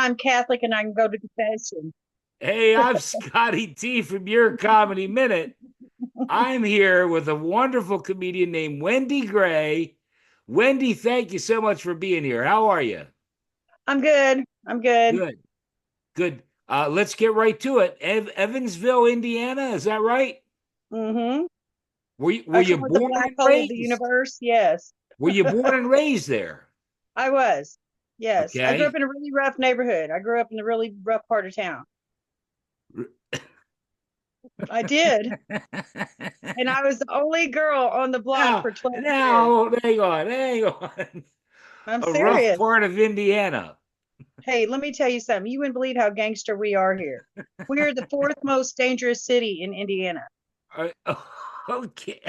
I'm Catholic and I can go to confession. Hey, I'm Scotty T from Your Comedy Minute. I'm here with a wonderful comedian named Wendy Gray. Wendy, thank you so much for being here. How are you? I'm good. I'm good. Good, good. Let's get right to it. Evansville, Indiana, is that right? Mm-hmm. Were I you call it the born black and hole of the raised? universe. Yes, Were you born and raised there? I was. Yes, I grew up Okay. in a really rough neighborhood. I grew up in a really rough part of town. I did. And I was the only girl on the block Now, for 12 years. now, hang on. I'm A rough serious. part of Indiana. Hey, let me tell you something. You wouldn't believe how gangster we are here. We're the fourth most dangerous city in Indiana. Okay.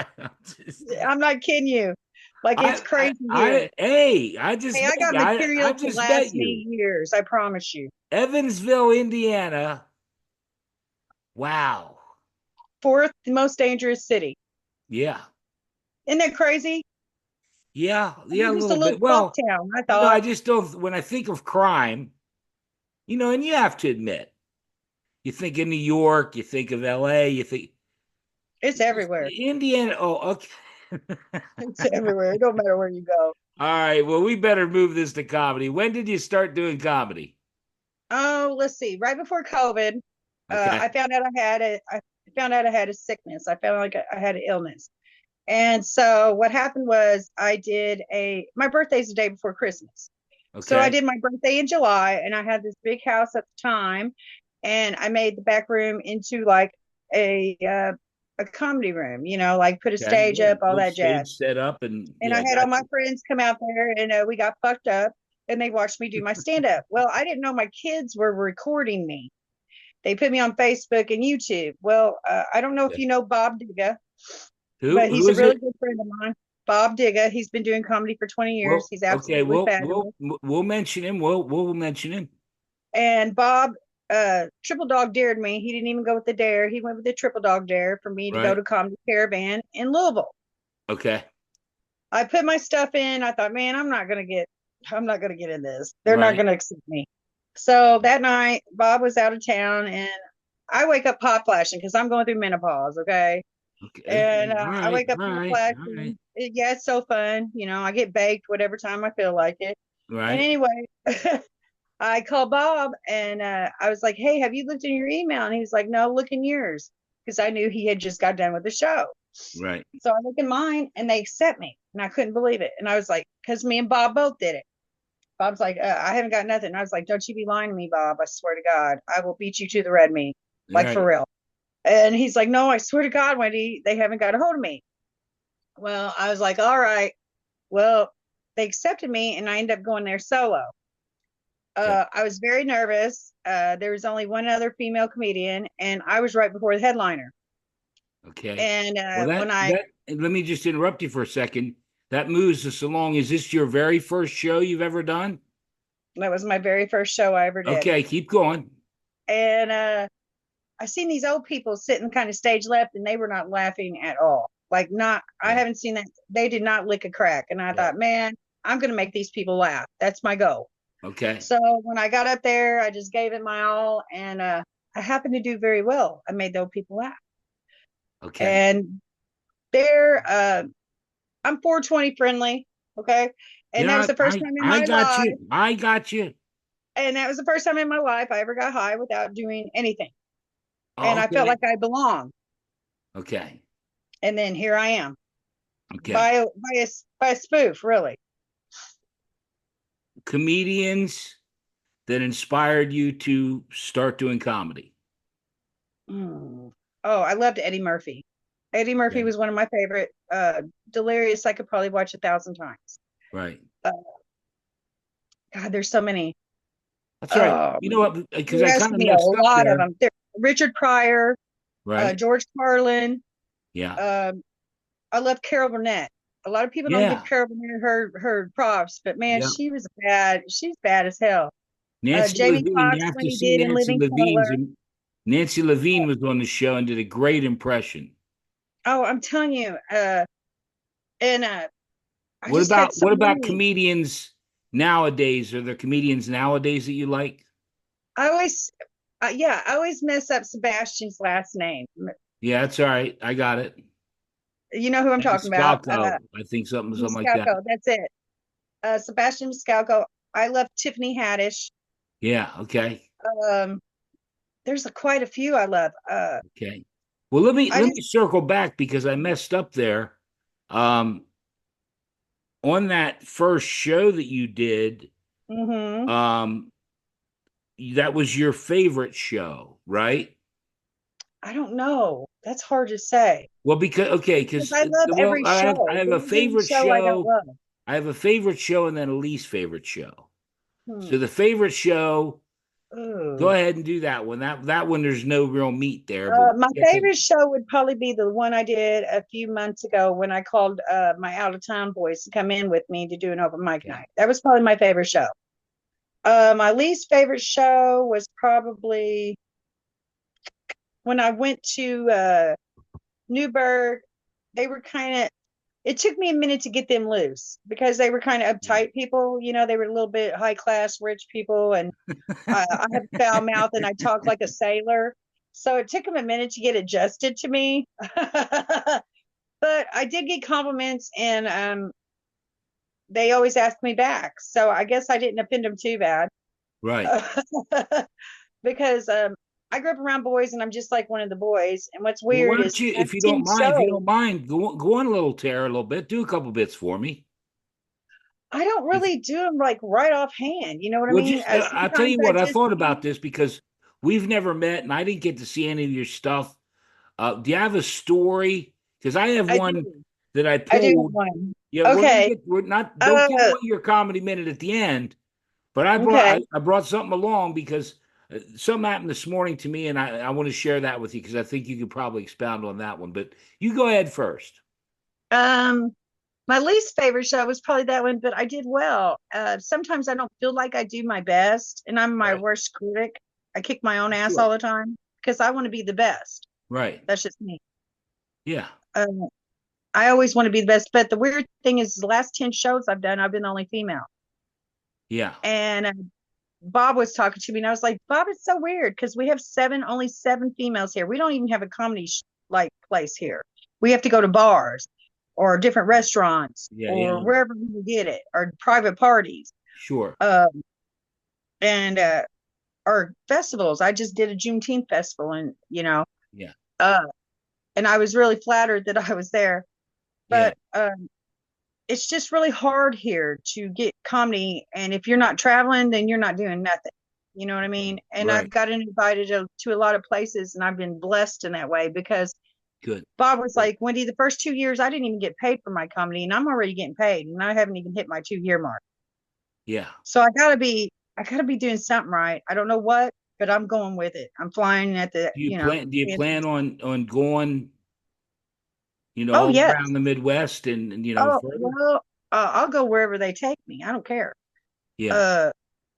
I'm not kidding you. Like it's crazy here. Hey, I just Hey, I met got you. I material to just met last you. me years. I promise you. Evansville, Indiana. Wow. Fourth most dangerous city. Yeah. Isn't that crazy? Yeah, We're a just a little little bit. fuck Well, town, I I thought. just don't, when I think of crime, and you have to admit, you think of New York, you think of LA, you think It's everywhere. Indiana. Oh, okay. It's everywhere. It don't matter where you go. All right. Well, we better move this to comedy. When did you start doing comedy? Oh, let's see. Right before COVID, Okay. I found out I found out I had a sickness. I found like I had an illness. And so what happened was I did my birthday's the day before Christmas. So I Okay. did my birthday in July and I had this big house at the time and I made the back room into like a comedy room, like put a Okay. stage Yeah. up, all Little that jazz. stage set up and And I yeah, had all got my you. friends come out there and we got fucked up and they watched me do my stand up. Well, I didn't know my kids were recording me. They put me on Facebook and YouTube. Well, I don't know if Yeah. you know Bob Diga, Who but who he's a is really it? good friend of mine. Bob Diga. He's been doing comedy for 20 years. Well, He's okay, absolutely we'll fabulous. we'll mention him. We'll mention him. And Bob triple dog dared me. He didn't even go with the dare. He went with the triple dog dare for me to go Right. to Comedy Caravan in Louisville. Okay. I put my stuff in. I thought, man, I'm not gonna get in this. They're not Right. gonna accept me. So that night, Bob was out of town, and I wake up hot flashing because I'm going through menopause. Okay, Okay. and All I right. wake up All hot right. All right. flashing. Yeah, it's so fun. I get baked whatever time I feel like it. And Right. anyway, I called Bob and I was like, "Hey, have you looked in your email?" And he was like, "No, look in yours," because I knew he had just got done with the show. Right. So I look in mine and they accept me, and I couldn't believe it. And I was like, because me and Bob both did it. Bob's like, I haven't got nothing. And I was like, don't you be lying to me, Bob. I swear to God, I will beat you to the red meat, like for Right. real. And he's like, no, I swear to God, Wendy, they haven't got a hold of me. Well, I was like, all right. Well, they accepted me and I ended up going there solo. Okay. I was very nervous. There was only one other female comedian, and I was right before the headliner. Okay. And Well, when I let me just interrupt you for a second. That moves us along. Is this your very first show you've ever done? that was my very first show I ever did, Okay, keep going. and I seen these old people sitting kind of stage left, and they were not laughing at all. Like not, I Yeah. haven't seen that. They did not lick a crack, and I Yeah. thought, man, I'm gonna make these people laugh. That's my goal. Okay. So when I got up there, I just gave it my all, and I happened to do very well. I made those people laugh, Okay. and they're I'm 420 friendly, okay, and that was Yeah, the first time in I my got life, you. I got you. and that was the first time in my life I ever got high without doing anything, and I felt Okay. like I belonged. Okay. And then here I am Okay. by a spoof, really. Comedians that inspired you to start doing comedy. Mm. Oh, I loved Eddie Murphy. Eddie Murphy Okay. was one of my favorite. Delirious, I could probably watch 1,000 times. Right. Uh, God, there's so many. That's right. Oh, You know what? Because you I asked kind of me a messed up lot of there. them. Richard Pryor, Right. George Carlin. Yeah. Um, I love Carol Burnett. A lot of people don't give Yeah. Carol Burnett her props, but man, Yeah. she was bad. She's bad as hell. Nancy Jamie Levine. You Foxx have when to he see did in Nancy Living Levine's. Color. Nancy Levine was on the show and did a great impression. Oh, I'm telling you. And I What just had about so what about many. comedians nowadays? Are there comedians nowadays that you like? I always, yeah, I always mess up Sebastian's last name. Yeah, that's all right. I got it. You know who I'm talking about? Scalco, I think something like that. Miscalco. That's it. Sebastian Miscalco. I love Tiffany Haddish. Yeah, okay. Um, there's quite a few I love. Okay. Well, let me I let me just, circle back because I messed up there. Um, on that first show that you did, hmm um, that was your favorite show, right? I don't know. That's hard to say Well, because okay, because because I love well, every I show. have There a isn't any favorite show I don't show. love. I have a favorite show and then a least favorite show. Hmm. So the favorite show, go Ooh. ahead and do that one. That one, there's no real meat there, but My get to favorite show would probably be the one I did a few months ago when I called my out of town boys to come in with me to do an open mic okay. night. That was probably my favorite show. My least favorite show was probably when I went to Newburgh. They were kind of, it took me a minute to get them loose because they were kind of uptight people. You know, they were a little bit high class, rich people. And I have a foul mouth and I talk like a sailor. So it took them a minute to get adjusted to me. But I did get compliments and they always asked me back. So I guess I didn't offend them too bad. Right. Because I grew up around boys and I'm just like one of the boys. And what's Well, why weird don't is you, I've if you don't 10 mind, shows. go on a little tear a little bit, do a couple bits for me. I don't If really do them like right offhand. You know what I well, mean? just I'll tell Sometimes you I what I just thought about do. this because we've never met and I didn't get to see any of your stuff. Do you have a story? Because I have I one do. that I I do have pulled. one. Yeah, Okay. we're not don't give Uh, away your comedy minute at the end. But okay. I brought something along because something happened this morning to me, and I want to share that with you because I think you could probably expound on that one. But you go ahead first. Um, my least favorite show was probably that one, but I did well. Sometimes I don't feel like I do my best, and I'm my Right. worst critic. I kick my own ass Sure. all the time because I want to be the best. Right. That's just me. Yeah. Um, I always want to be the best. But the weird thing is, the last 10 shows I've done, I've been the only female. Yeah. And Bob was talking to me, and I was like, Bob, it's so weird because we have only seven females here. We don't even have a comedy like place here. We have to go to bars or different restaurants Yeah. Yeah. or wherever we can get it or private parties. Sure. Um, and or festivals. I just did a Juneteenth festival, and Yeah. uh, and I was really flattered that I was there. Yeah. But it's just really hard here to get comedy. And if you're not traveling, then you're not doing nothing. You know what I mean? And I've Right. gotten invited to a lot of places and I've been blessed in that way because Good. Bob was Good. like, Wendy, the first 2 years, I didn't even get paid for my comedy and I'm already getting paid and I haven't even hit my 2 year mark. Yeah. So I gotta be doing something right. I don't know what, but I'm going with it. I'm flying at the, Do you plan on going, oh, all yes. around the Midwest and Oh, further? well, I'll go wherever they take me. I don't care. Yeah. Uh,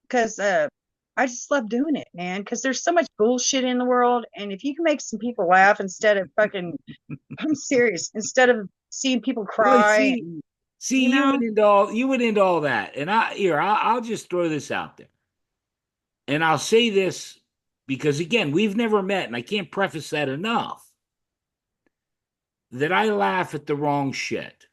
because I just love doing it, man. Because there's so much bullshit in the world, and if you can make some people laugh instead of fucking, I'm serious, instead of seeing people Well, cry, and, see, you know, you went into all that, and I'll just throw this out there, and I'll say this because again, we've never met, and I can't preface that enough. That I laugh at the wrong shit.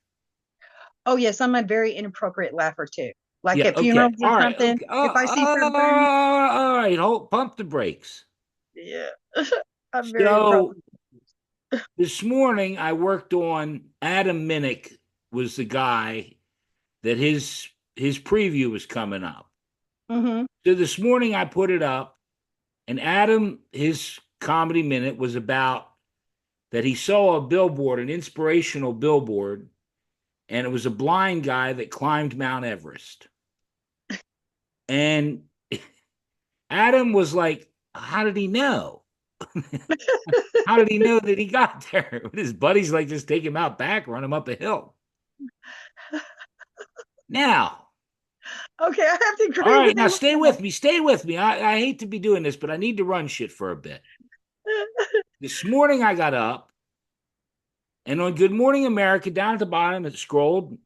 oh yes, I'm a very inappropriate laugher too. Like Yeah. at Okay. funerals or All right. something, Okay. if I see something, All right. Hold. Pump the brakes. yeah, I'm very So inappropriate. this morning I worked on Adam Minnick was the guy that his preview was coming up. Mm-hmm. So this morning I put it up, and Adam his comedy minute was about that he saw a billboard, an inspirational billboard, and it was a blind guy that climbed Mount Everest. And Adam was like, how did he know? How did he know that he got there? His buddies like just take him out back, run him up a hill. Now, Okay, I have to all agree right, with now him stay on with me. Stay with me. I hate to be doing this, but I need to run shit for a bit. that. This morning I got up and on Good Morning America, down at the bottom, it scrolled.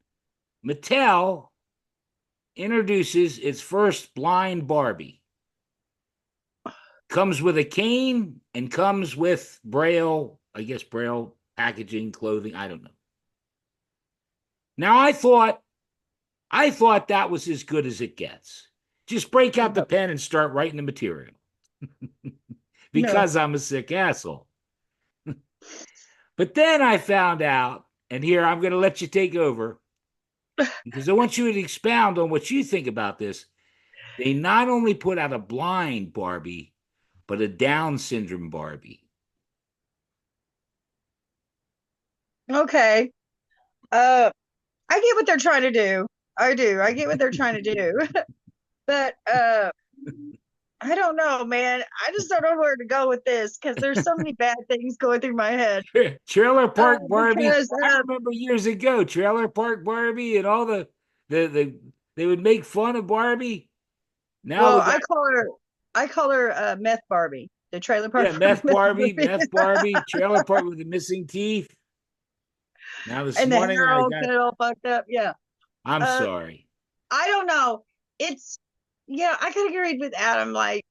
Mattel introduces its first blind Barbie. comes with a cane and comes with Braille, I guess Braille packaging, clothing. I don't know. Now I thought that was as good as it gets. Just break out the No, pen and start writing the material no. because I'm a sick asshole. But then I found out, and here I'm going to let you take over because I want you to expound on what you think about this. They not only put out a blind Barbie, but a Down syndrome Barbie. Okay. I get what they're trying to do. I do. I get what they're trying to do. But I don't know, man. I just don't know where to go with this because there's so many bad things going through my head. Trailer Park Barbie. Because I remember years ago, Trailer Park Barbie and all the they would make fun of Barbie. Now well, we got I call her Meth Barbie, the trailer park yeah, Meth Barbie, Meth Barbie, Trailer Park with the missing teeth. Now this and the morning hair I all got get all fucked up. Yeah. I'm Uh, sorry. I don't know. It's yeah. I could agree with Adam. Like,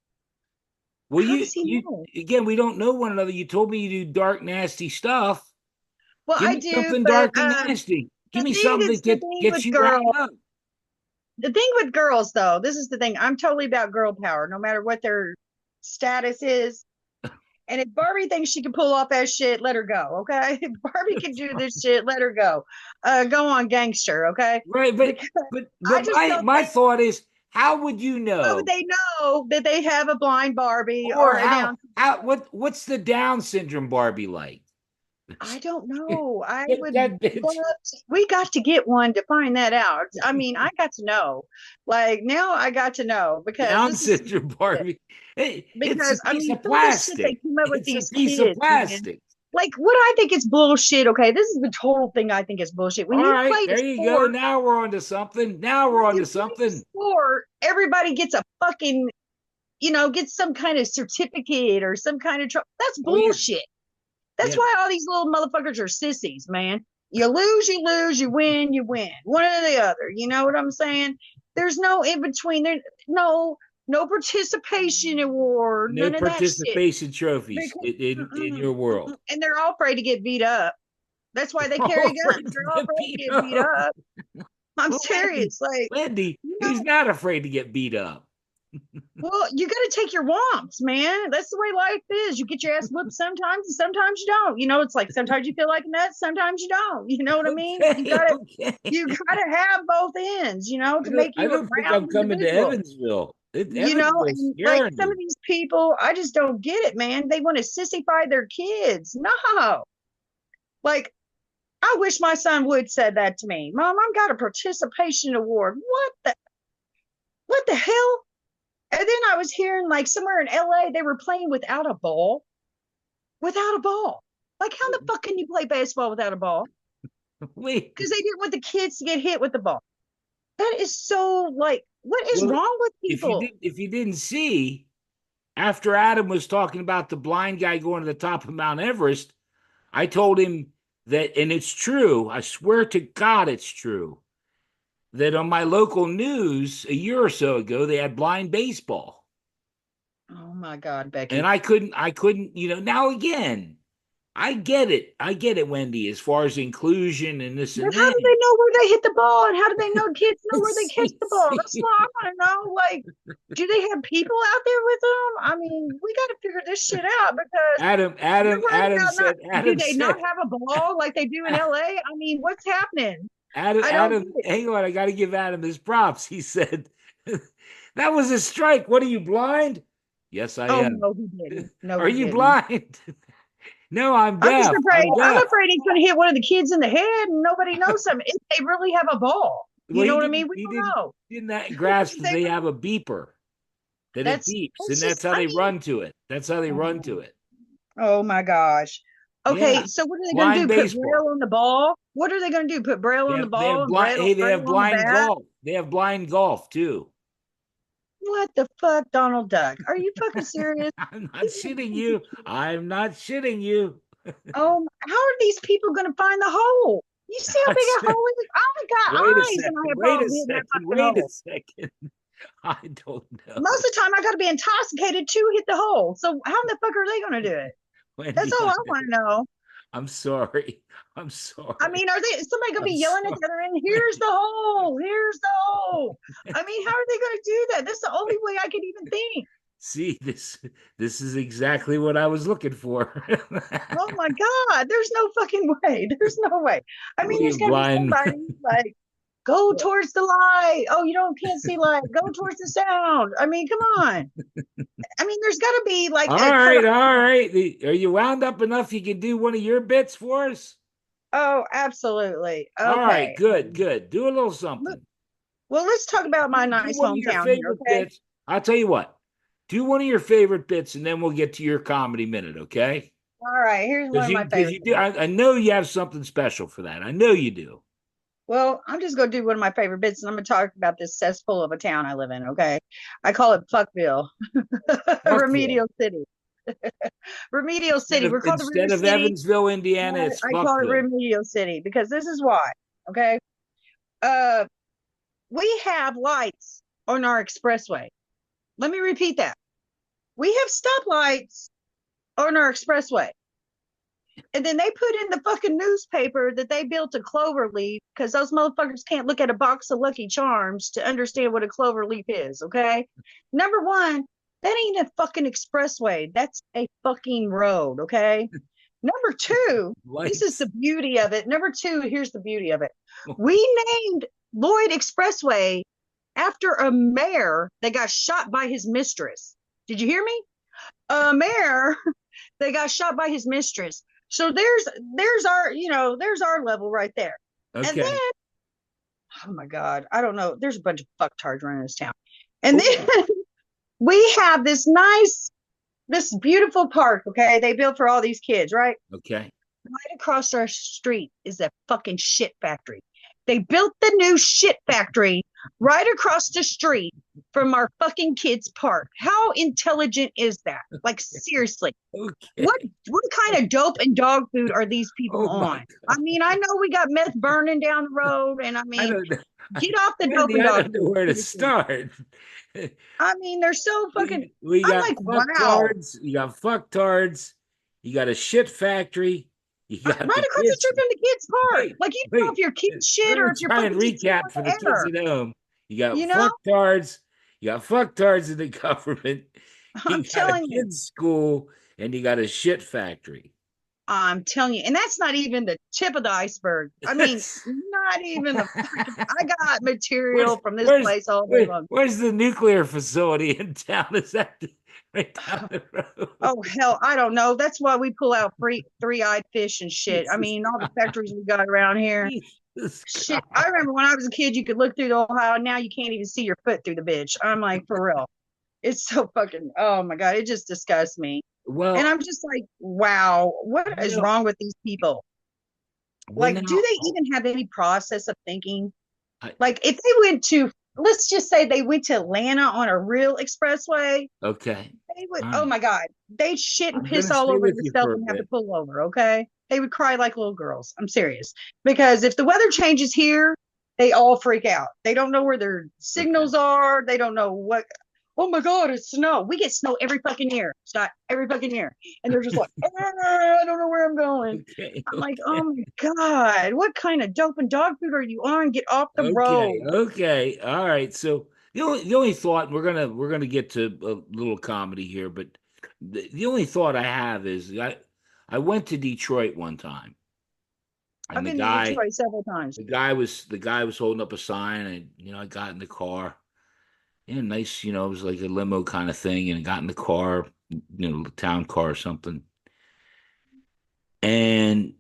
Well, how you does he you know? again, we don't know one another. You told me you do dark, nasty stuff. Well, Give I me do, something but dark and nasty. Give the me thing something is, that the thing gets with you riled girls, up. the thing with girls, though, this is the thing. I'm totally about girl power, no matter what their status is. And if Barbie thinks she can pull off that shit, let her go. Okay. If Barbie can do this shit, let her go. Go on, gangster. Okay. Right, Because I but just don't my think, thought is, how would you how would know? they know that they have a blind Barbie Or or a Down how syndrome? what's the Down syndrome Barbie like? I don't know. I Get would that love bitch we got to get one to find that out. I mean, I got to know. Like now I got to know because Down this is syndrome Barbie. Hey, it's a because I piece mean of some of this shit they plastic. come up with It's a these piece of kids, man. plastic. Like what I think is bullshit. Okay, this is the total thing I think is bullshit. When All you right, play a there you go. sport, Now we're on to something. Now we're when on you to play a something. sport, everybody gets a fucking, gets some kind of certificate or some kind of that's Oh yeah, bullshit. That's yeah. why all these little motherfuckers are sissies, man. You lose, you lose, you win, you win. One or the other. You know what I'm saying? There's no in between. There no participation award, No none of that shit. participation trophies Because, in your world. and they're all afraid to get beat up. That's why they All carry afraid guns. to They're all get afraid to beat get beat up. up. I'm Well, serious. Like, Wendy, you who's know, not afraid to get beat up? well, you got to take your wants, man. That's the way life is. You get your ass whooped sometimes, and sometimes you don't. It's like sometimes you feel like a nut, sometimes you don't. You know what I mean? Okay, okay. You gotta have both ends, to make I you a don't think I'm round coming to individual. Evansville. Evansville's And like scaring some of me. these people, I just don't get it, man. They want to sissify their kids. No, like I wish my son would said that to me. Mom, I've got a participation award. What the hell? And then I was hearing like somewhere in LA they were playing without a ball. Without a ball. Like how the fuck can you play baseball without a ball? Wait, Because they didn't want the kids to get hit with the ball. That is so like what is well, wrong with people? if you didn't see, after Adam was talking about the blind guy going to the top of Mount Everest, I told him that, and it's true. I swear to God, it's true. That on my local news a year or so ago, they had blind baseball. Oh my God, And Becky. I couldn't, now again, I get it, Wendy, as far as inclusion and this But and how that. do they know where they hit the ball? And how do they know kids know where they catch see, the ball? That's see. what I want to know. Like, do they have people out there with them? I mean, we got to figure this shit out because you're right about not, do Adam they not said, have a ball like they do in LA? I mean, what's happening? I don't Adam, get it. hang on, I got to give Adam his props. He said, that was a strike. What are you blind? Yes, I Oh, am. no, he didn't. No, Are he you didn't. blind? No, I'm I'm just deaf. afraid. I'm I'm deaf. afraid he's going to hit one of the kids in the head and nobody knows something. If they really have a ball, you Well, know what I mean? We he don't know. didn't that grasp If that they they have really, a beeper, that it beeps, and that's just, that's how I they mean, run to it. That's how they run oh, to it. oh my gosh. Yeah. Okay, so what are they going to Blind do? Put baseball. braille on the ball? What are they going to do? Put braille on the They ball have and blind braille, hey, they have braille on the blind bat? golf. They have blind golf too. What the fuck, Donald Duck? Are you fucking serious? I'm not shitting you. I'm not shitting you. How are these people going to find the hole? You see how big a hole it is? I got Wait a eyes and I second. have problems hitting that fucking Wait a hole. second. I don't Most know. of the time, I got to be intoxicated to hit the hole. So how in the fuck are they going to do it? That's Wendy, all I want to know. I'm sorry. I'm I sorry. mean, are they somebody gonna I'm be yelling at sorry. the other end? Here's the hole. Here's the hole. I mean, how are they gonna do that? That's the only way I could even think. See, this is exactly what I was looking for. Oh my God, there's no fucking way. There's no way. I mean, there's William gotta be Blind. somebody like go towards the light. Oh, you don't can't see light. Go towards the sound. I mean, come on. I mean, there's gotta be like All a cut. right, all right. Are you wound up enough you can do one of your bits for us? Oh, absolutely. All right, Okay. good, good. Do a little Look, something. well, let's talk about my Do nice one of your hometown here, favorite okay? bits. I'll tell you what. Do one of your favorite bits, and then we'll get to your comedy minute, okay? All right, here's one Because of my you favorite do. things. I know you have something special for that. I know you do. Well, I'm just going to do one of my favorite bits, and I'm going to talk about this cesspool of a town I live in. Okay, I call it Fuckville, Fuckville. Remedial City, Remedial City. We're called the Instead River of City. Evansville, Indiana, it's I call it Fuckville. Remedial City because this is why. Okay, uh, we have lights on our expressway. Let me repeat that. We have stoplights on our expressway. And then they put in the fucking newspaper that they built a clover leaf because those motherfuckers can't look at a box of Lucky Charms to understand what a clover leaf is. Okay. Number one, that ain't a fucking expressway. That's a fucking road. Okay. Number two, this is Lights. the beauty of it. Number two, here's the beauty of it. We named Lloyd Expressway after a mayor that got shot by his mistress. Did you hear me? A mayor that got shot by his mistress. So there's our there's our level right there. And then Okay. oh my god, I don't know. There's a bunch of fucktards running this town. And Oh, then we have this beautiful park. Okay, they built for all these kids, right? okay. Right across our street is a fucking shit factory. They built the new shit factory right across the street from our fucking kids' park. How intelligent is that? Like seriously, what Okay. what kind of dope and dog food are these people Oh my on? I God. mean, I know we got meth burning down the road, and I I mean, don't know. get off the dope Wendy, and I dog don't know food. where to Seriously. start. I mean, they're so fucking. We I'm got like, wow. fucktards, you got fucktards, you got a shit factory, you got Right the across the kids. street from the kids' park. Wait, Like you don't know if wait. your kids shit Let or me if your try and fucking kids shit recap on for the the kids air. at home. You know, You got fucktards in the government, I'm you got a telling you. kids' school, and you got a shit factory. I'm telling you, and that's not even the tip of the iceberg. I mean, not even the fucking. I got where's material from this where's place all day long. where's the nuclear facility in town? Is that right down the road? Oh hell, I don't know. That's why we pull out free three-eyed fish and shit. I Jesus mean, all the God. factories we got around here. Jesus Shit, I God. remember when I was a kid, you could look through the Ohio. Now you can't even see your foot through the bitch. I'm like, for real. It's so fucking. Oh my god, it just disgusts me. And Well, I'm just like, wow, what you is know, wrong with these people? well Like, do now, they even have any process of thinking? I, Like, if they went to, let's just say they went to Atlanta on a real expressway, okay. they would, All oh right. my God, they'd shit and I'm piss gonna all stay over with you themselves for a and have to bit. pull over, okay? They would cry like little girls. I'm serious. Because if the weather changes here, they all freak out. They don't know where their Okay. signals are. They don't know what, oh my God, it's snow. We get snow every fucking year, Scott, every fucking year. And they're just like, I don't know where I'm going. Okay. I'm like, Okay. oh my God, what kind of dope and dog food are you on? Get off the Okay. road. Okay. All right. So the only thought we're gonna get to a little comedy here, but the only thought I have is I went to Detroit one time, I've and the been to guy Detroit several times. the guy was holding up a sign, and I got in the car. Yeah, nice, it was like a limo kind of thing, and I got in the car, town car or something. And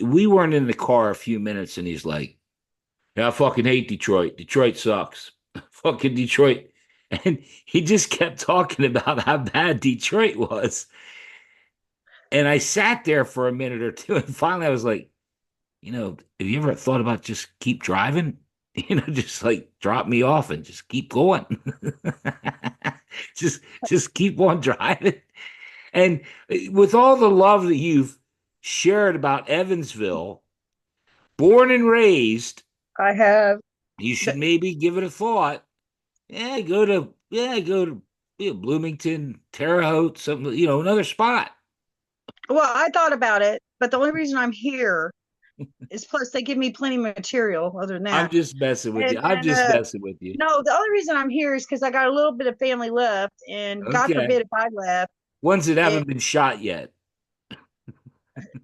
we weren't in the car a few minutes, and he's like, "Yeah, I fucking hate Detroit. Detroit sucks. Fucking Detroit." And he just kept talking about how bad Detroit was. And I sat there for a minute or two, and finally I was like, have you ever thought about just keep driving? Just like drop me off and just keep going. Just keep on driving. And with all the love that you've shared about Evansville, born and raised, I have you should the, maybe give it a thought. go to Bloomington, Terre Haute, something, another spot. Well, I thought about it, but the only reason I'm here is plus they give me plenty of material other than I'm that. just messing with you. And I'm then just messing with you. no, the only reason I'm here is because I got a little bit of family left, and God Okay. forbid if I left. Ones that It, haven't been shot yet.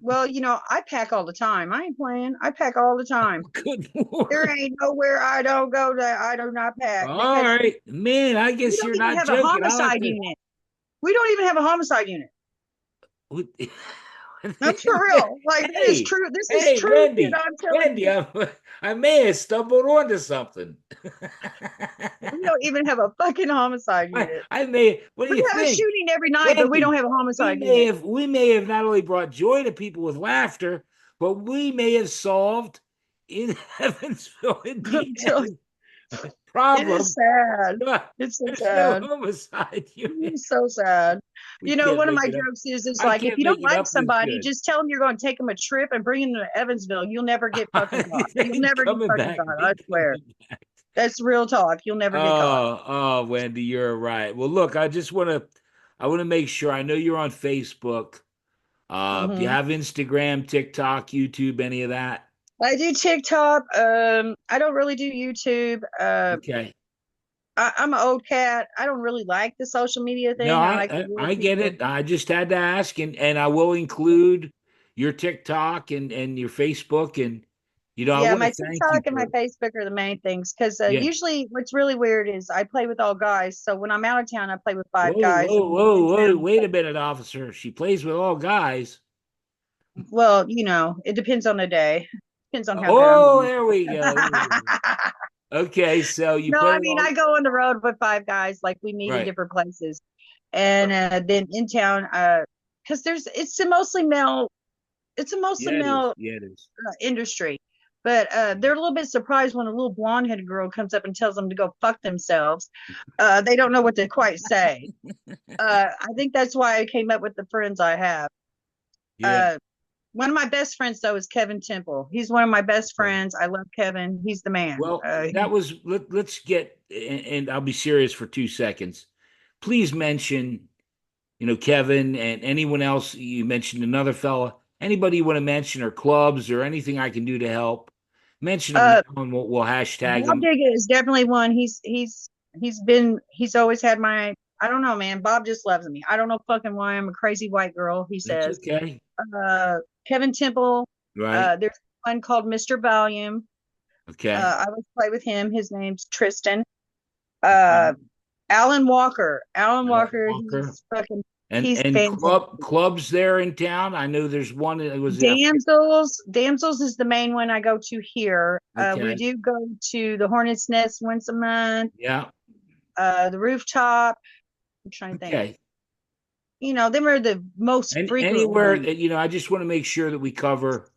well, I pack all the time. I ain't playing. I pack all the time. Good There Lord. ain't nowhere I don't go that I do not pack All because right. Man, I we guess don't you're even not have a joking. I'll have homicide to. unit. We don't even have a homicide unit. what- That's for real. Like that is Hey, true. This is hey, true shit. Wendy. I'm telling Wendy, you. I may have stumbled onto something. We don't even have a fucking homicide I, unit. I may, what do We you have a think? shooting every night, but we don't Wendy, have a we homicide may unit. have we may have not only brought joy to people with laughter, but we may have solved in Evansville, I'm telling Indiana, you, it is problem. sad. But It's so there's no sad. homicide unit. It's so sad. We can't One of make my it up. jokes is I like, if can't you make don't it like up this somebody, good. just tell them you're going to take them a trip and bring them to Evansville. You'll never get fucking caught. They You'll ain't never get coming fucking back. caught. They I ain't swear. coming back. That's real talk. You'll never get caught. Oh, Wendy, you're right. Well, look, I want to make sure. I know you're on Facebook. Do you Hmm. have Instagram, TikTok, YouTube, any of that? I do TikTok. I don't really do YouTube. Okay. I'm an old cat. I don't really like the social media No, thing. I like the I real I get people. it. I just had to ask, and I will include your TikTok and your Facebook, and I Yeah, want my to thank you TikTok and my for. Facebook are the main things because Yeah. usually what's really weird is I play with all guys. So when I'm out of town, I play with five Whoa, guys. whoa, And when I'm whoa, in whoa! town, Wait a minute, officer. She plays with all guys. well, it depends on the day. Depends on how good I'm Oh, doing. there we go. There we go. Okay, so you No, play I with mean all. I go on the road with five guys. Like we meet in Right. different places, and Right. then in town, because it's a mostly Yeah, it is. male Yeah, it is. industry. But they're a little bit surprised when a little blonde headed girl comes up and tells them to go fuck themselves. They don't know what to quite say. I think that's why I came up with the friends I have. Yeah. Uh, one of my best friends, though, is Kevin Temple. He's one of my best Okay. friends. I love Kevin. He's the man. Well, that was let's get and I'll be serious for 2 seconds. Please mention, Kevin and anyone else you mentioned another fella. Anybody you want to mention or clubs or anything I can do to help? Mention them uh, now and we'll hashtag Bob them. Diggett is definitely one. He's always had my. I don't know, man. Bob just loves me. I don't know fucking why. I'm a crazy white girl. He That's says. okay. uh, Kevin Temple. Right. There's one called Mr. Volume. Okay. I always play with him. His name's Tristan. Okay. Uh, Alan Walker. Alan Alan Walker. Walker. And He's and fantastic. clubs there in town. I know there's one. It was Damsels is the main one I go to here. We okay. do go to the Hornet's Nest once a month. Yeah. The Rooftop. I'm trying to think. Okay. Them are the most And frequent anywhere ones. that I just want to make sure that we cover.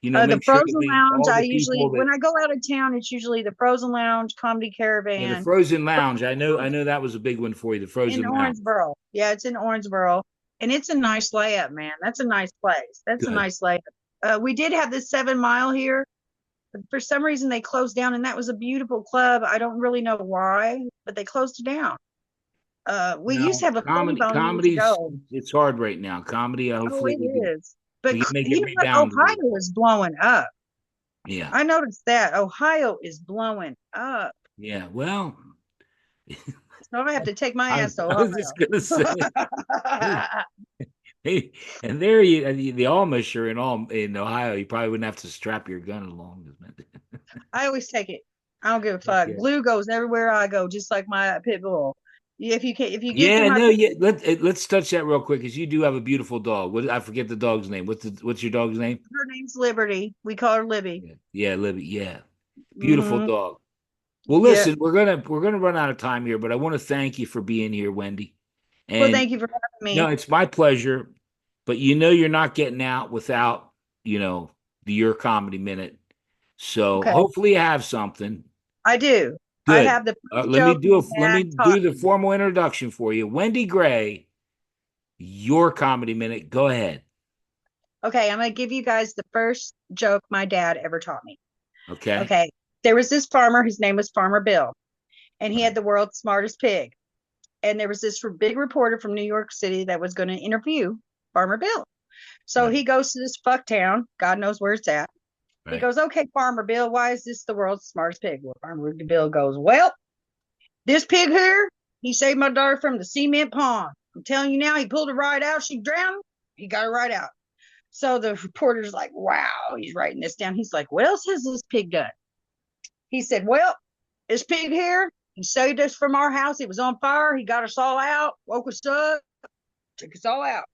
The Make sure that Frozen we Lounge, all I the usually, people that. when I go out of town, it's usually the Frozen Lounge, Comedy Yeah, the Caravan, Frozen Lounge. I know that was a big one for you. The in Frozen Lounge. Owensboro. Yeah, it's in Owensboro. And it's a nice layup, man. That's a nice place. That's a Good. nice layup. We did have this 7 Mile here, but for some reason they closed down, and that was a beautiful club. I don't really know why, but they closed it down. We used to No, have a funny bone years comedy's ago. it's hard right now. Comedy, Oh, hopefully it we can is. But we can make you it know what? rebound a little Ohio bit. is blowing up. Yeah. I noticed that. Ohio is blowing up. Yeah. Well, So I have to take my ass to I was just gonna say, Ohio. hey, and there the Amish are in Ohio. You probably wouldn't have to strap your gun along. I always take it. I don't give a fuck. Okay. Blue goes everywhere I go, just like my pit bull. If you get through Yeah, my no, pit yeah. Let's touch that real quick because you do have a beautiful dog. I forget the dog's name. What's your dog's name? her name's Liberty. We call her Libby. Yeah, yeah, Libby. Yeah, beautiful Hmm. dog. Well, Yeah. listen, we're gonna run out of time here, but I want to thank you for being here, Wendy. Well, And thank you for having no, me. it's my pleasure. But you're not getting out without the Your Comedy Minute. So Okay. hopefully you have something I do. I good. have the first Let me joke do my a let dad me taught do the me. formal introduction for you, Wendy Gray. Your Comedy Minute. Go ahead. Okay, I'm gonna give you guys the first joke my dad ever taught me. Okay. Okay. There was this farmer, his name was Farmer Bill. and he had the world's smartest pig. And there was this big reporter from New York City that was going to interview Farmer Bill. So Right. he goes to this fuck town. God knows where it's at. He Right. goes, okay, Farmer Bill, why is this the world's smartest pig? Well, Farmer Bill goes, well, this pig here, he saved my daughter from the cement pond. I'm telling you now, he pulled her right out. She drowned. He got her right out. So the reporter's like, wow, he's writing this down. He's like, what else has this pig done? He said, well, this pig here, he saved us from our house. It was on fire. He got us all out, woke us up, took us all out.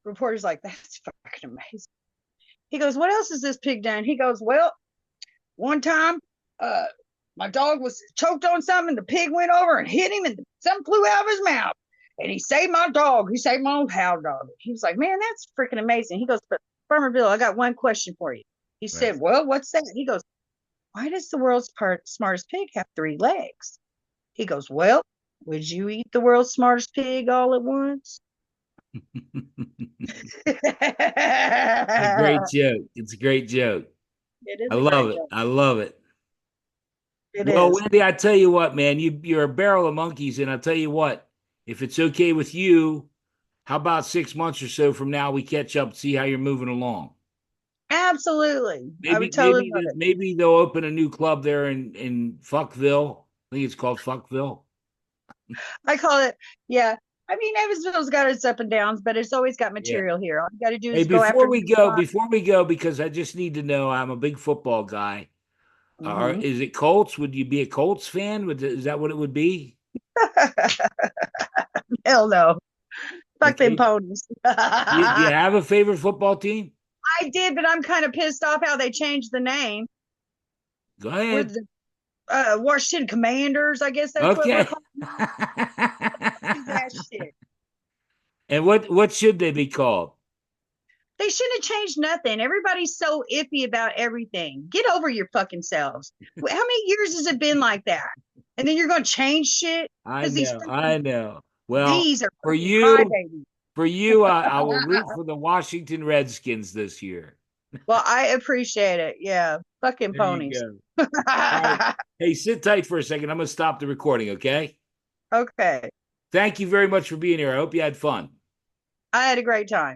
The reporter's like, that's fucking amazing. He goes, what else has this pig done? He goes, well, one time, uh, my dog was choked on something, and the pig went over and hit him, and something flew out of his mouth. And he saved my dog. He saved my old hound dog. He was like, man, that's freaking amazing. He goes, but Farmer Bill, I got one question for you. He Right. said, well, what's that? He goes, why does the world's smartest pig have 3 legs? He goes, well, would you eat the world's smartest pig all at once? A great It joke. It's a great joke. is I a love great it. joke. I love it. It Well, is. Wendy, I tell you what, man, you're a barrel of monkeys, and I tell you what, if it's okay with you, how about 6 months or so from now we catch up, see how you're moving along? Absolutely. I Maybe would totally maybe love it. maybe they'll open a new club there in Fuckville. I think it's called Fuckville. I call it, yeah. I mean, Evansville's got its up and downs, but it's always got Yeah. material here. All you got to do Hey, is go after the spot. before we go, because I just need to know, I'm a big football guy. Mm-hmm. Is it Colts? Would you be a Colts fan? Is that what it would be? Hell no. Fuck them Okay. ponies. Do you I have a favorite football team? did, but I'm kind of pissed off how they changed the name. Go We're ahead. the Washington Commanders. I guess that's what we're Okay. called. That shit. And what should they be called? They shouldn't have changed nothing. Everybody's so iffy about everything. Get over your fucking selves. How many years has it been like that? And then you're going to change shit I because these know, I know. Well, bees are for fucking you, crybabies. I will root for the Washington Redskins this year. Well, I appreciate it. Yeah, fucking There you ponies. go. All right. Hey, sit tight for a second. I'm going to stop the recording, okay? Okay, Thank you very much for being here. I hope you had fun. I had a great time.